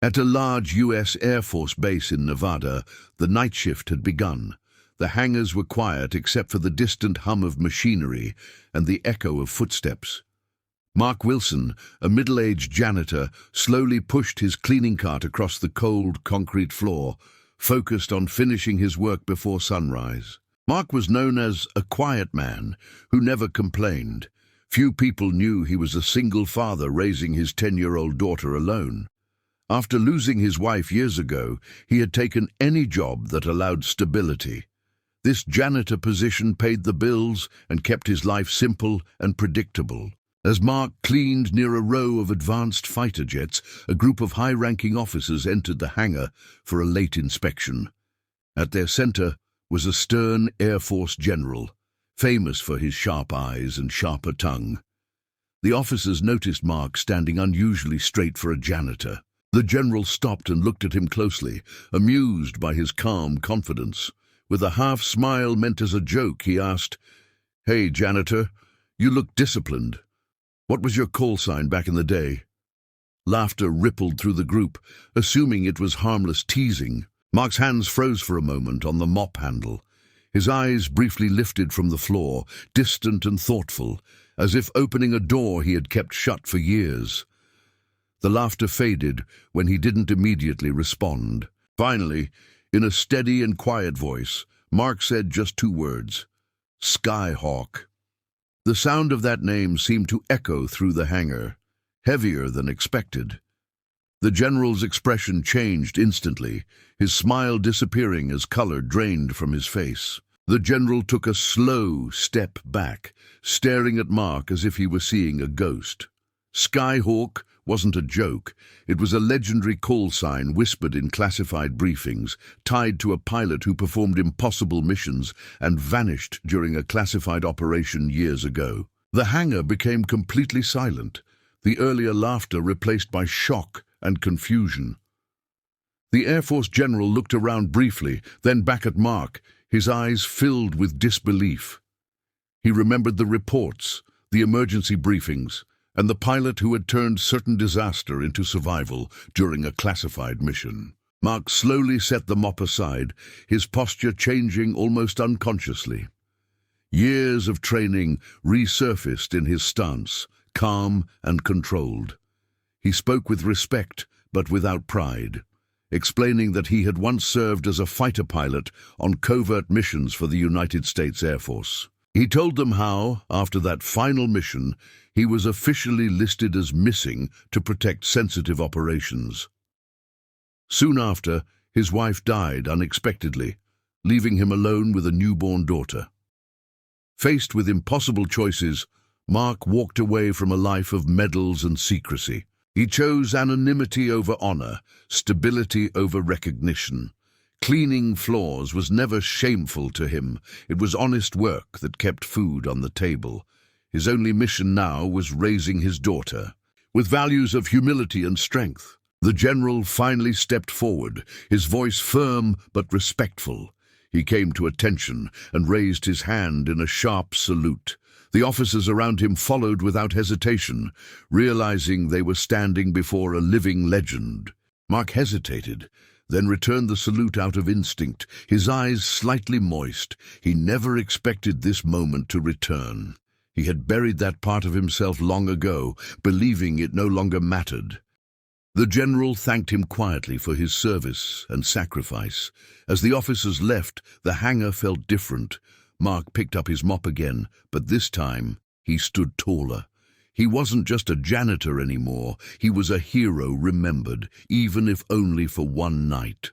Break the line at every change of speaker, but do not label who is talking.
At a large U.S. Air Force base in Nevada, the night shift had begun. The hangars were quiet except for the distant hum of machinery and the echo of footsteps. Mark Wilson, a middle-aged janitor, slowly pushed his cleaning cart across the cold concrete floor, focused on finishing his work before sunrise. Mark was known as a quiet man who never complained. Few people knew he was a single father raising his 10-year-old daughter alone. After losing his wife years ago, he had taken any job that allowed stability. This janitor position paid the bills and kept his life simple and predictable. As Mark cleaned near a row of advanced fighter jets, a group of high-ranking officers entered the hangar for a late inspection. At their center was a stern Air Force general, famous for his sharp eyes and sharper tongue. The officers noticed Mark standing unusually straight for a janitor. The general stopped and looked at him closely, amused by his calm confidence. With a half-smile meant as a joke, he asked, "Hey, janitor, you look disciplined. What was your call sign back in the day?" Laughter rippled through the group, assuming it was harmless teasing. Mark's hands froze for a moment on the mop handle. His eyes briefly lifted from the floor, distant and thoughtful, as if opening a door he had kept shut for years. The laughter faded when he didn't immediately respond. Finally, in a steady and quiet voice, Mark said just 2 words, "Skyhawk." The sound of that name seemed to echo through the hangar, heavier than expected. The general's expression changed instantly, his smile disappearing as color drained from his face. The general took a slow step back, staring at Mark as if he were seeing a ghost. Skyhawk wasn't a joke. It was a legendary call sign whispered in classified briefings, tied to a pilot who performed impossible missions and vanished during a classified operation years ago. The hangar became completely silent, the earlier laughter replaced by shock and confusion. The Air Force general looked around briefly, then back at Mark, his eyes filled with disbelief. He remembered the reports, the emergency briefings, and the pilot who had turned certain disaster into survival during a classified mission. Mark slowly set the mop aside, his posture changing almost unconsciously. Years of training resurfaced in his stance, calm and controlled. He spoke with respect, but without pride, explaining that he had once served as a fighter pilot on covert missions for the United States Air Force. He told them how, after that final mission, he was officially listed as missing to protect sensitive operations. Soon after, his wife died unexpectedly, leaving him alone with a newborn daughter. Faced with impossible choices, Mark walked away from a life of medals and secrecy. He chose anonymity over honor, stability over recognition. Cleaning floors was never shameful to him. It was honest work that kept food on the table. His only mission now was raising his daughter, with values of humility and strength. The general finally stepped forward, his voice firm but respectful. He came to attention and raised his hand in a sharp salute. The officers around him followed without hesitation, realizing they were standing before a living legend. Mark hesitated, then returned the salute out of instinct, his eyes slightly moist. He never expected this moment to return. He had buried that part of himself long ago, believing it no longer mattered. The general thanked him quietly for his service and sacrifice. As the officers left, the hangar felt different. Mark picked up his mop again, but this time he stood taller. He wasn't just a janitor anymore. He was a hero remembered, even if only for one night.